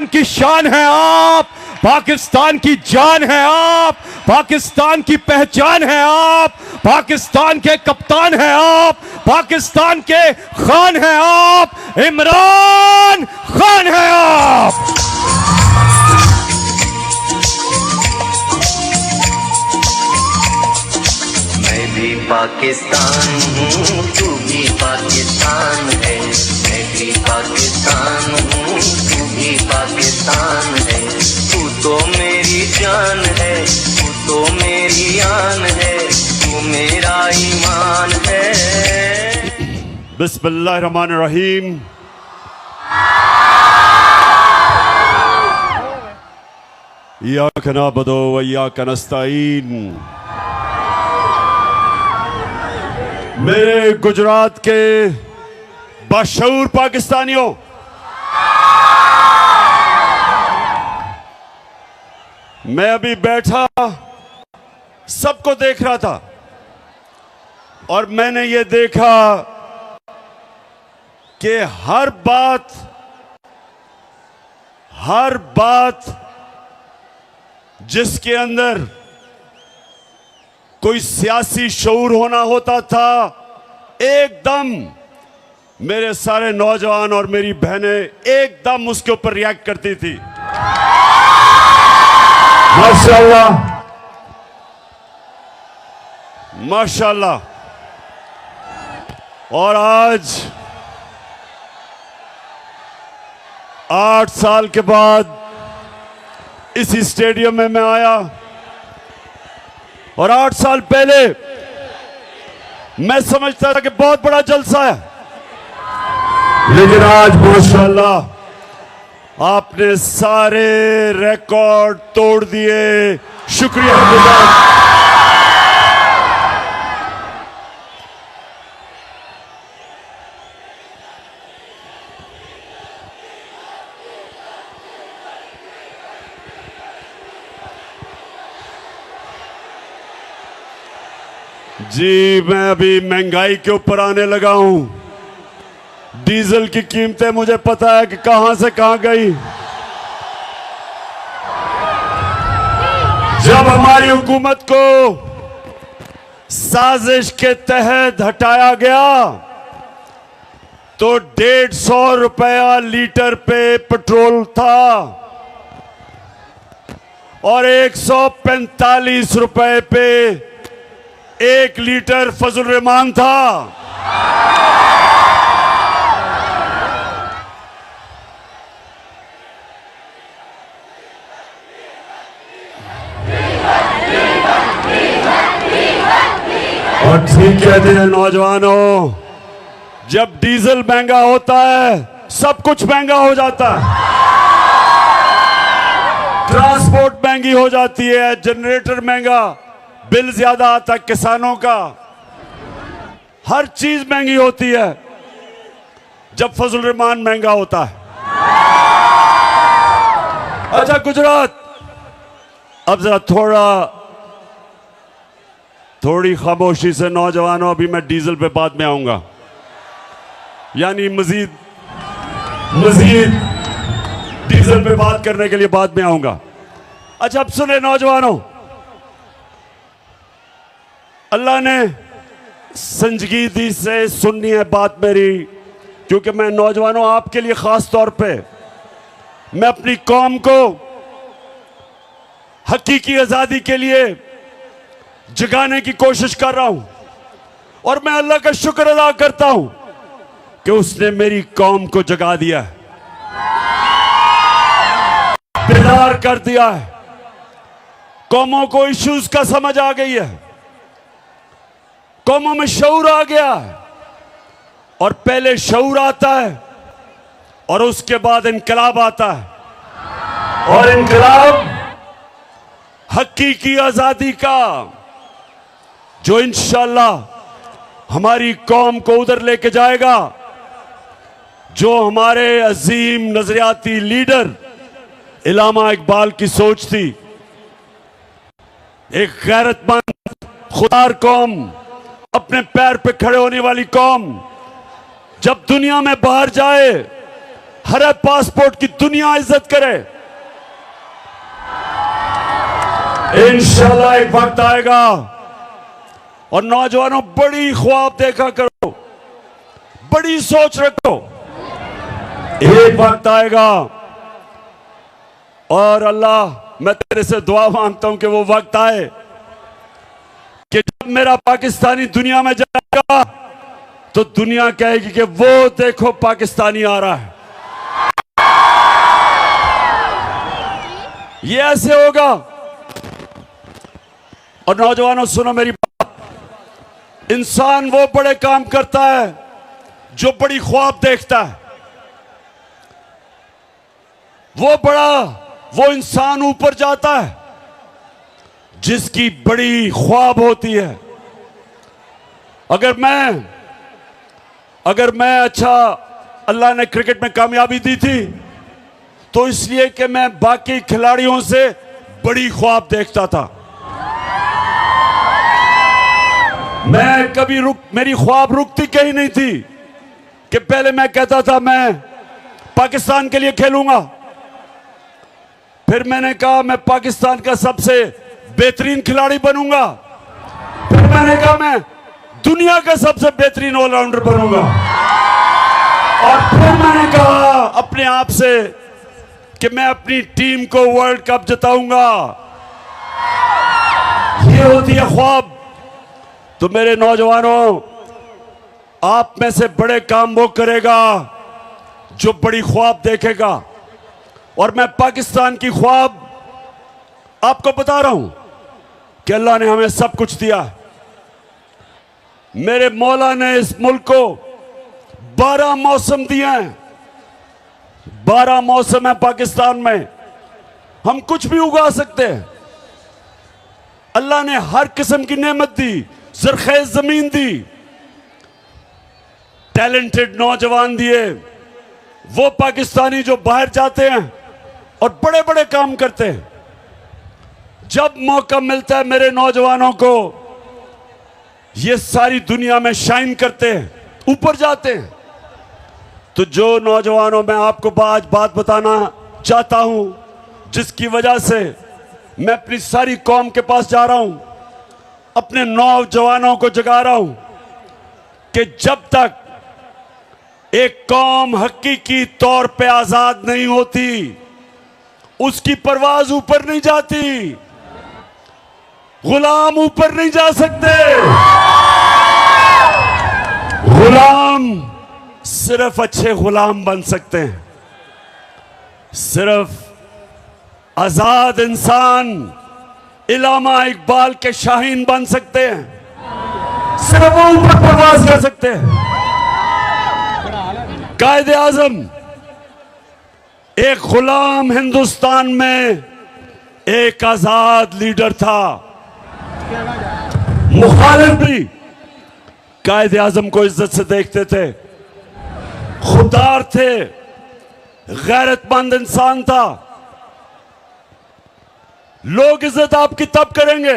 की शान है आप, पाकिस्तान की जान है आप, पाकिस्तान की पहचान है आप, पाकिस्तान के कप्तान है आप, पाकिस्तान के खान है आप, इमरान खान है आप। मैं भी पाकिस्तान हूँ, तू भी पाकिस्तान है। मैं भी पाकिस्तान हूँ, तू भी पाकिस्तान है। तू तो मेरी जान है, तू तो मेरी आन है, तू मेरा ईमान है। बिस्मिल्लाहिर्रहमानिर्रहीम। इय्याका नअबुदु व इय्याका नस्तईन। मेरे गुजरात के बाशऊर पाकिस्तानियों, मैं अभी बैठा सबको देख रहा था और मैंने ये देखा कि हर बात जिसके अंदर कोई सियासी शऊर होना होता था, एकदम मेरे सारे नौजवान और मेरी बहनें एकदम उसके ऊपर रिएक्ट करती थी। माशाल्लाह माशाल्लाह। और आज 8 साल के बाद इसी स्टेडियम में मैं आया और 8 साल पहले मैं समझता था कि बहुत बड़ा जलसा है, लेकिन आज माशाल्लाह आपने सारे रिकॉर्ड तोड़ दिए। शुक्रिया गुजार। जी, मैं अभी महंगाई के ऊपर आने लगा हूं। डीजल की कीमतें मुझे पता है कि कहां से कहां गई। जब हमारी हुकूमत को साजिश के तहत हटाया गया तो 150 रुपया लीटर पे पेट्रोल था और 145 रुपए पे 1 लीटर फजल रहमान था। और ठीक कहते हैं नौजवानों, जब डीजल महंगा होता है सब कुछ महंगा हो जाता है। ट्रांसपोर्ट महंगी हो जाती है, जनरेटर महंगा, बिल ज्यादा आता है किसानों का, हर चीज महंगी होती है जब फजल रहमान महंगा होता है। अच्छा गुजरात, अब जरा थोड़ी खामोशी से नौजवानों, अभी मैं डीजल पे बाद में आऊंगा, यानी मजीद डीजल पे बात करने के लिए बाद में आऊंगा। अच्छा अब सुने नौजवानों, अल्लाह ने संजीदगी से सुननी है बात मेरी, क्योंकि मैं नौजवानों आपके लिए खास तौर पे मैं अपनी कौम को हकीकी आजादी के लिए जगाने की कोशिश कर रहा हूं और मैं अल्लाह का शुक्र अदा करता हूं कि उसने मेरी कौम को जगा दिया है, बेदार कर दिया है। कौमों को इश्यूज का समझ आ गई है, कौमों में शऊर आ गया है और पहले शऊर आता है और उसके बाद इनकलाब आता है और इनकलाब हकीकी आजादी का, जो इंशाअल्लाह हमारी कौम को उधर लेके जाएगा जो हमारे अजीम नजरियाती लीडर इल्लामा इकबाल की सोच थी। एक गैरतमंद खुदार कौम, अपने पैर पे खड़े होने वाली कौम, जब दुनिया में बाहर जाए हर पासपोर्ट की दुनिया इज्जत करे। इंशाल्लाह एक वक्त आएगा, और नौजवानों बड़ी ख्वाब देखा करो, बड़ी सोच रखो। एक वक्त आएगा और अल्लाह मैं तेरे से दुआ मांगता हूं कि वो वक्त आए कि जब मेरा पाकिस्तानी दुनिया में जाएगा तो दुनिया कहेगी कि वो देखो पाकिस्तानी आ रहा है। ये ऐसे होगा। और नौजवानों सुनो मेरी बात, इंसान वो बड़े काम करता है जो बड़ी ख्वाब देखता है। वो इंसान ऊपर जाता है जिसकी बड़ी ख्वाब होती है। अगर मैं अच्छा, अल्लाह ने क्रिकेट में कामयाबी दी थी तो इसलिए कि मैं बाकी खिलाड़ियों से बड़ी ख्वाब देखता था। मैं कभी मेरी ख्वाब रुकती कहीं नहीं थी कि पहले मैं कहता था मैं पाकिस्तान के लिए खेलूंगा, फिर मैंने कहा मैं पाकिस्तान का सबसे बेहतरीन खिलाड़ी बनूंगा, फिर मैंने कहा मैं दुनिया का सबसे बेहतरीन ऑलराउंडर बनूंगा, और फिर मैंने कहा अपने आप से कि मैं अपनी टीम को वर्ल्ड कप जिताऊंगा। ये होती है ख्वाब। तो मेरे नौजवानों, आप में से बड़े काम वो करेगा जो बड़ी ख्वाब देखेगा। और मैं पाकिस्तान की ख्वाब आपको बता रहा हूं कि अल्लाह ने हमें सब कुछ दिया। मेरे मौला ने इस मुल्क को 12 मौसम दिए हैं। 12 मौसम है पाकिस्तान में, हम कुछ भी उगा सकते हैं। अल्लाह ने हर किस्म की नेमत दी, ज़रख़ेज़ जमीन दी, टैलेंटेड नौजवान दिए। वो पाकिस्तानी जो बाहर जाते हैं और बड़े बड़े काम करते हैं, जब मौका मिलता है मेरे नौजवानों को, ये सारी दुनिया में शाइन करते हैं, ऊपर जाते हैं। तो जो नौजवानों, मैं आपको आज बात बताना चाहता हूं जिसकी वजह से मैं अपनी सारी कौम के पास जा रहा हूं, अपने नौजवानों को जगा रहा हूं कि जब तक एक कौम हकीकी तौर पे आजाद नहीं होती, उसकी परवाज ऊपर नहीं जाती। गुलाम ऊपर नहीं जा सकते। गुलाम सिर्फ अच्छे गुलाम बन सकते हैं। सिर्फ आजाद इंसान इलामा इकबाल के शाहीन बन सकते हैं। सिर्फ वो ऊपर परवाज कर सकते हैं। कायदे आजम एक गुलाम हिंदुस्तान में एक आजाद लीडर था। मुखालिफ भी कायदे आजम को इज्जत से देखते थे, खुददार थे, गैरतमंद इंसान था। लोग इज्जत आपकी तब करेंगे,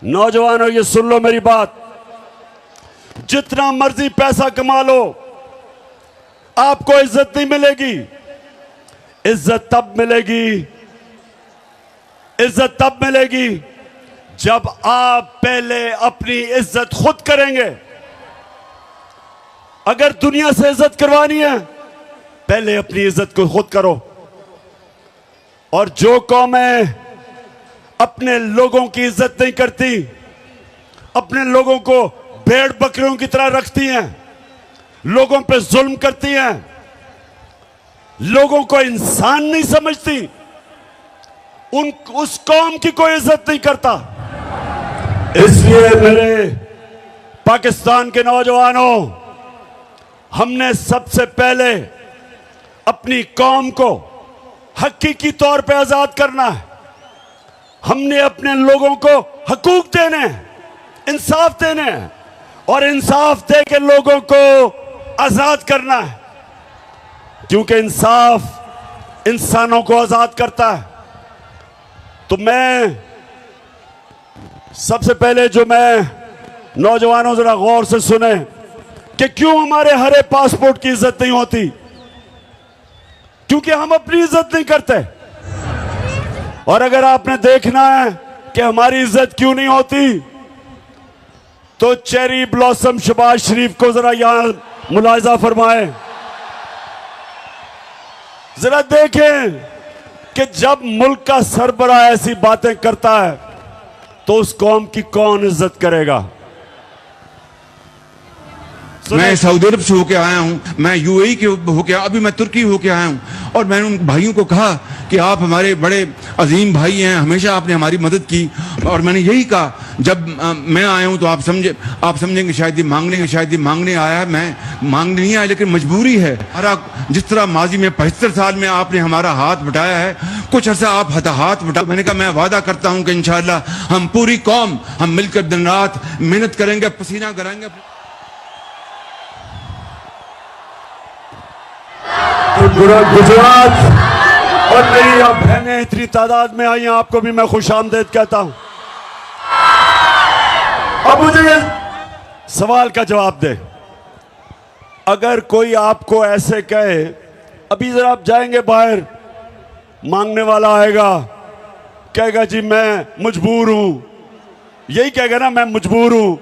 नौजवानों ये सुन लो मेरी बात, जितना मर्जी पैसा कमा लो आपको इज्जत नहीं मिलेगी। इज्जत तब मिलेगी जब आप पहले अपनी इज्जत खुद करेंगे। अगर दुनिया से इज्जत करवानी है, पहले अपनी इज्जत को खुद करो। और जो कौमें अपने लोगों की इज्जत नहीं करती, अपने लोगों को भेड़ बकरियों की तरह रखती हैं, लोगों पे जुल्म करती हैं, लोगों को इंसान नहीं समझती, उस कौम की कोई इज्जत नहीं करता। इसलिए मेरे पाकिस्तान के नौजवानों, हमने सबसे पहले अपनी कौम को हकीकी तौर पे आजाद करना है। हमने अपने लोगों को हकूक देने हैं, इंसाफ देने हैं, और इंसाफ दे के लोगों को आजाद करना है, क्योंकि इंसाफ इंसानों को आजाद करता है। तो मैं सबसे पहले जो मैं नौजवानों जरा गौर से सुने कि क्यों हमारे हरे पासपोर्ट की इज्जत नहीं होती। क्योंकि हम अपनी इज्जत नहीं करते। और अगर आपने देखना है कि हमारी इज्जत क्यों नहीं होती, तो चेरी ब्लॉसम शहबाज शरीफ को जरा यहां मुलाहिजा फरमाए। जरा देखें कि जब मुल्क का सरबराह ऐसी बातें करता है तो उस कौम की कौन इज्जत करेगा। मैं सऊदी अरब से होके आया हूं, मैं यूएई के होके, अभी मैं तुर्की होके आया हूं, और मैंने उन भाइयों को कहा कि आप हमारे बड़े अजीम भाई हैं, हमेशा आपने हमारी मदद की। और मैंने यही कहा, जब मैं आया हूं तो आप समझेंगे शायद ये मांगने आया है। मैं मांगने नहीं आया, लेकिन मजबूरी है। हमारा जिस तरह माजी में 75 साल में आपने हमारा हाथ बटाया है, कुछ अर्सा आप हाथ बटा। मैंने कहा मैं वादा करता हूं कि इंशाअल्लाह हम पूरी कौम हम मिलकर दिन रात मेहनत करेंगे, पसीना कराएंगे। गुजरात और मेरी अब बहनें इतनी तादाद में आई हैं, आपको भी मैं खुश आमदेद कहता हूं। अब मुझे सवाल का जवाब दे। अगर कोई आपको ऐसे कहे, अभी जरा आप जाएंगे बाहर, मांगने वाला आएगा, कहेगा जी मैं मजबूर हूं, यही कहेगा ना, मैं मजबूर हूं,